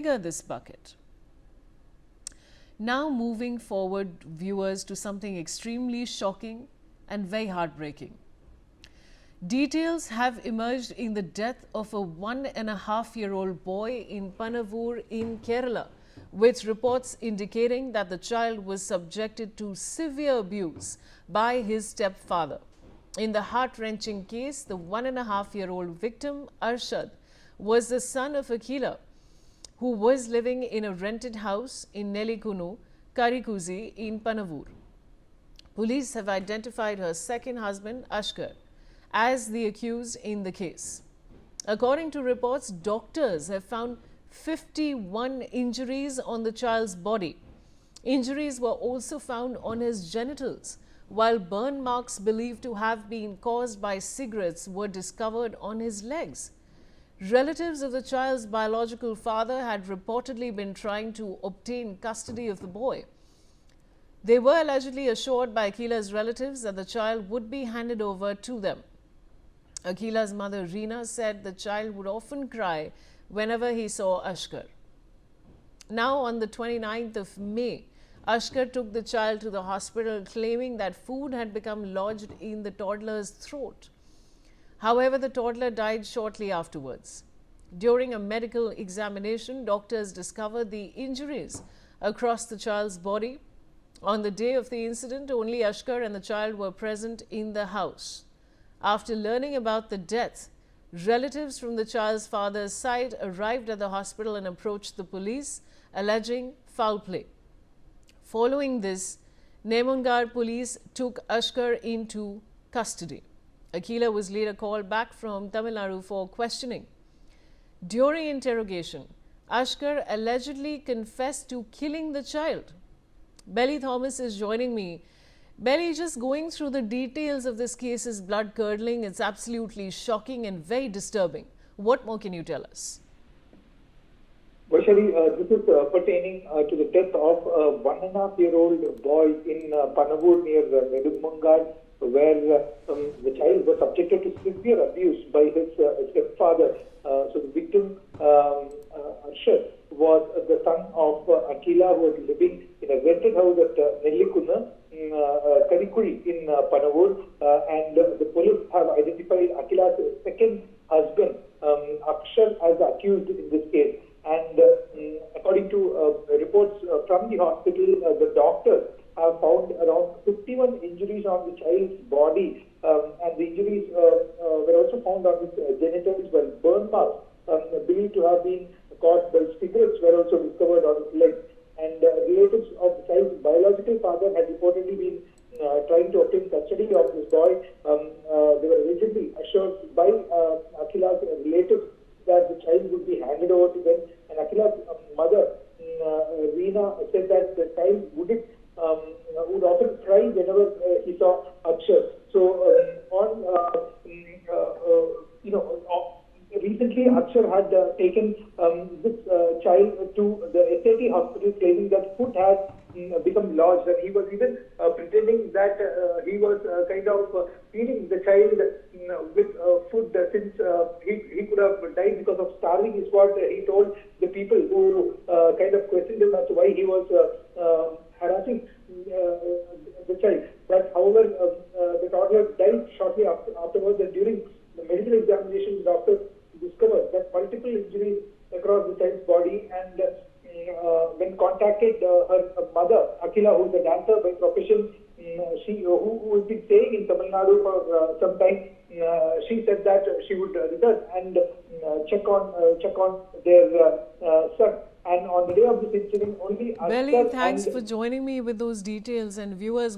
this bucket. Now moving forward, viewers, to something extremely shocking and very heartbreaking. Details have emerged in the death of a 1.5-year-old boy in Panavur in Kerala, with reports indicating that the child was subjected to severe abuse by his stepfather. In the heart-wrenching case, the 1.5-year-old victim, Arshad, was the son of a killer who was living in a rented house in Nelikunu, Karikuzi in Panavur. Police have identified her second husband, Ashkar, as the accused in the case. According to reports, doctors have found 51 injuries on the child's body. Injuries were also found on his genitals, while burn marks believed to have been caused by cigarettes were discovered on his legs. Relatives of the child's biological father had reportedly been trying to obtain custody of the boy. They were allegedly assured by Akila's relatives that the child would be handed over to them. Akila's mother, Reena, said the child would often cry whenever he saw Ashkar. Now, on the 29th of May, Ashkar took the child to the hospital, claiming that food had become lodged in the toddler's throat. However, the toddler died shortly afterwards. During a medical examination, doctors discovered the injuries across the child's body. On the day of the incident, only Ashkar and the child were present in the house. After learning about the death, relatives from the child's father's side arrived at the hospital and approached the police, alleging foul play. Following this, Nemungar police took Ashkar into custody. Akila was later called back from Tamil Nadu for questioning. During interrogation, Ashkar allegedly confessed to killing the child. Belly Thomas is joining me. Belly, just going through the details of this case is blood-curdling. It's absolutely shocking and very disturbing. What more can you tell us? Vaishali, this is pertaining to the death of a 1.5-year-old boy in Panavur near Nedumungal, where the child was subjected to severe abuse by his stepfather. So the victim, Arshad, was the son of Akila, who was living in a rented house at Nelikunu, Karikuri in Panavur, and the police have identified Akila's second husband, Arshad, as the accused in this case. And according to reports from the hospital, the doctors have found around 51 injuries on the child's body, and the injuries were also found on his genitals, while burn marks believed to have been caused by cigarettes were also discovered on his legs. And relatives of the child's biological father had reportedly been trying to obtain custody of this boy. They were allegedly assured by Akila's relatives that the child would be handed over to them. And Akila's mother, Reena, said that the child would often cry whenever he saw Arshad. So, recently Arshad had taken this child to the SAT hospital, claiming that food had become lodged, and he was even pretending that he was kind of feeding the child with food since he could have died because of starving, is what he told the people who kind of questioned him as to why he was harassing the child. But however, the toddler died shortly afterwards, and during the medical examination, the doctors discovered that multiple injuries across the child's body. And when contacted her mother, Akila, who is a dancer by profession, who has been staying in Tamil Nadu for some time, she said that she would return and check on their son. And on the day of this incident, only Belly, thanks for joining me with those details, and viewers